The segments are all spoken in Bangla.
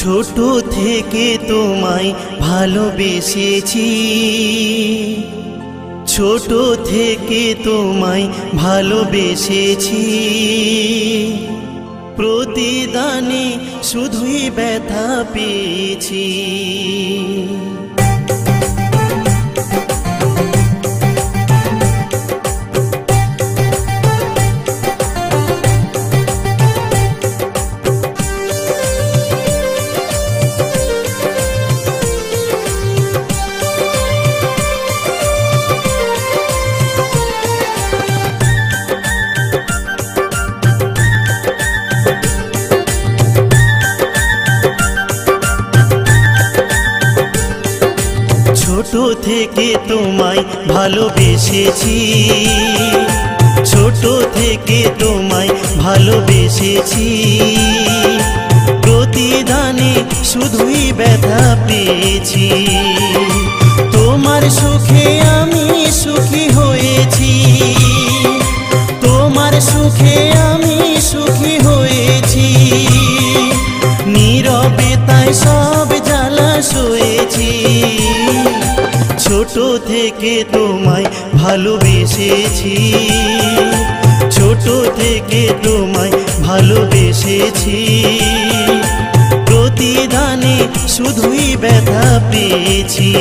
ছোট থেকে তোমায় ভালোবেসেছি, ছোট থেকে তোমায় ভালোবেসেছি, প্রতিদানে শুধুই ব্যথা পেয়েছি। ছোট থেকে তোমায় ভালোবেসেছি, ছোট থেকে তোমায় ভালোবেসেছি, প্রতিদানে শুধুই ব্যথা পেয়েছি। তোমার সুখে আমি সুখী হয়েছি, তোমার সুখে আমি সুখী হয়েছি, নীরবে তাই সব জ্বালা সয়েছি। ছোট থেকে তোমায় ভালোবেসেছি, ছোট থেকে তোমায় ভালোবেসেছি, প্রতিদানে শুধুই ব্যথা পেয়েছি।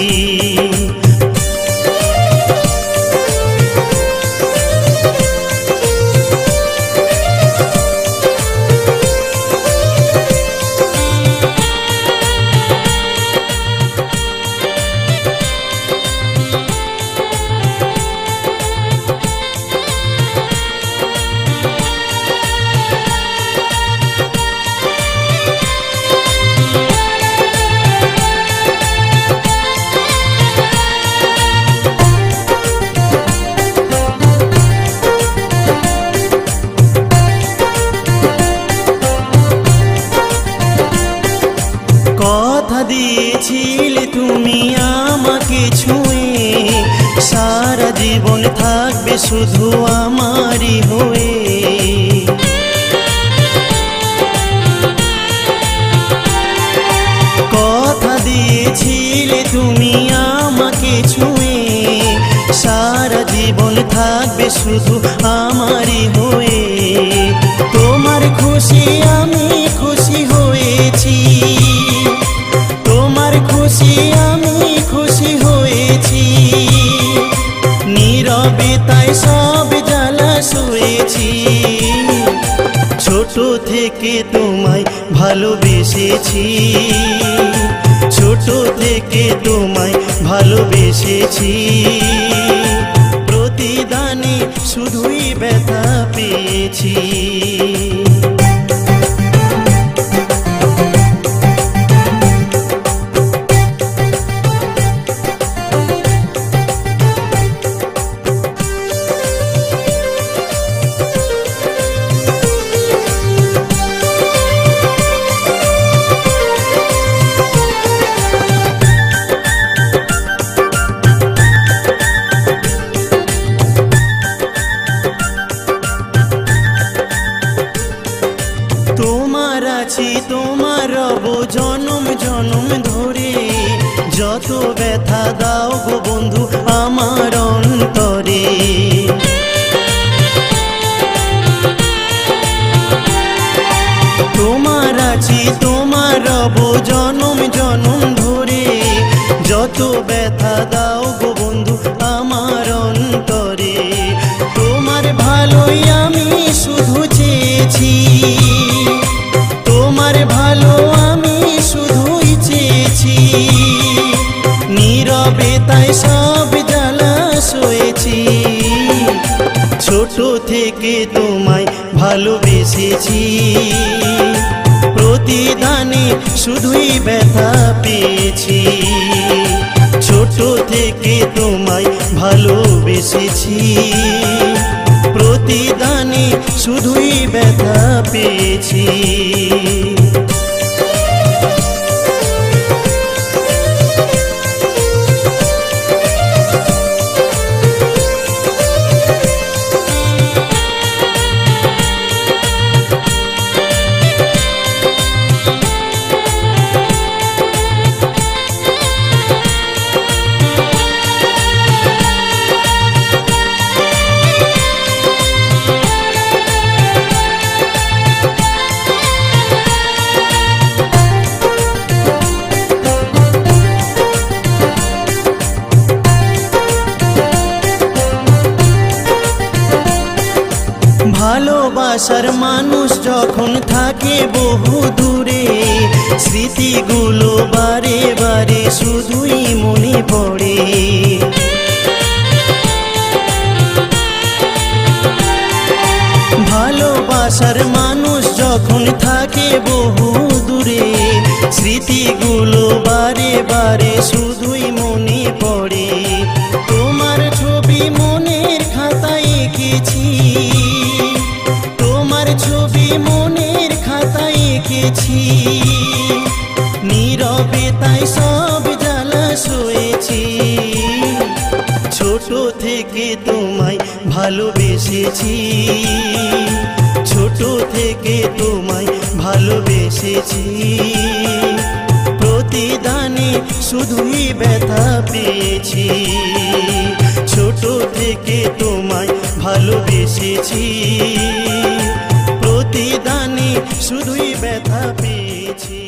কথা দিয়েছিলে তুমি আমাকে ছুঁয়ে, সারা জীবন থাকবে শুধু আমারই হয়ে। কথা দিয়েছিলে তুমি আমাকে ছুঁয়ে, সারা জীবন থাকবে শুধু আমারই হয়ে। তোমার খুশি আমি খুশি হয়েছি, তোমার খুশি আমি খুশি হয়েছি, নীরবে তাই সব জ্বালা সয়েছি। ছোট থেকে তোমায় ভালোবেসেছি, ছোট থেকে তোমায় ভালোবেসেছি, প্রতিদানে শুধুই ব্যথা পেয়েছি। তোমার আছি তোমার রব জনম জনম ধরে, যত ব্যথা দাও গো বন্ধু আমার অন্তরে। তোমার আছি তোমার রব জনম জনম ধরে, যত ব্যথা দাও গো বন্ধু আমার অন্তরে। তোমার ভালোই আমি শুধু চেয়েছি, তোমার ভালো আমি শুধুই চেয়েছি, নীরবে তাই সব জ্বালা সয়েছি। ছোট থেকে তোমায় ভালোবেসেছি, প্রতিদানে শুধুই ব্যথা পেয়েছি। ছোট থেকে তোমায় ভালোবেসেছি, প্রতিদানে শুধুই ব্যথা পেয়েছি। ভালোবাসার মানুষ যখন থাকে বহু দূরে, স্মৃতিগুলো বারে বারে শুধুই মনে পড়ে। ভালোবাসার মানুষ যখন থাকে বহু দূরে, স্মৃতিগুলো বারে বারে শুধুই মনে পড়ে। তোমার ছবি মনের খাতায় এঁকেছি, তোমার ছবি মনের খাতায় এঁকেছি, নীরবে তাই সব জ্বালা সয়েছি। ছোট থেকে তোমায় ভালোবেসেছি, ছোট থেকে তোমায় ভালোবেসেছি, প্রতিদানে শুধুই ব্যথা পেয়েছি। ছোট থেকে তোমায় ভালোবেসেছি, প্রতিদানে শুধুই ব্যথা পেয়েছি।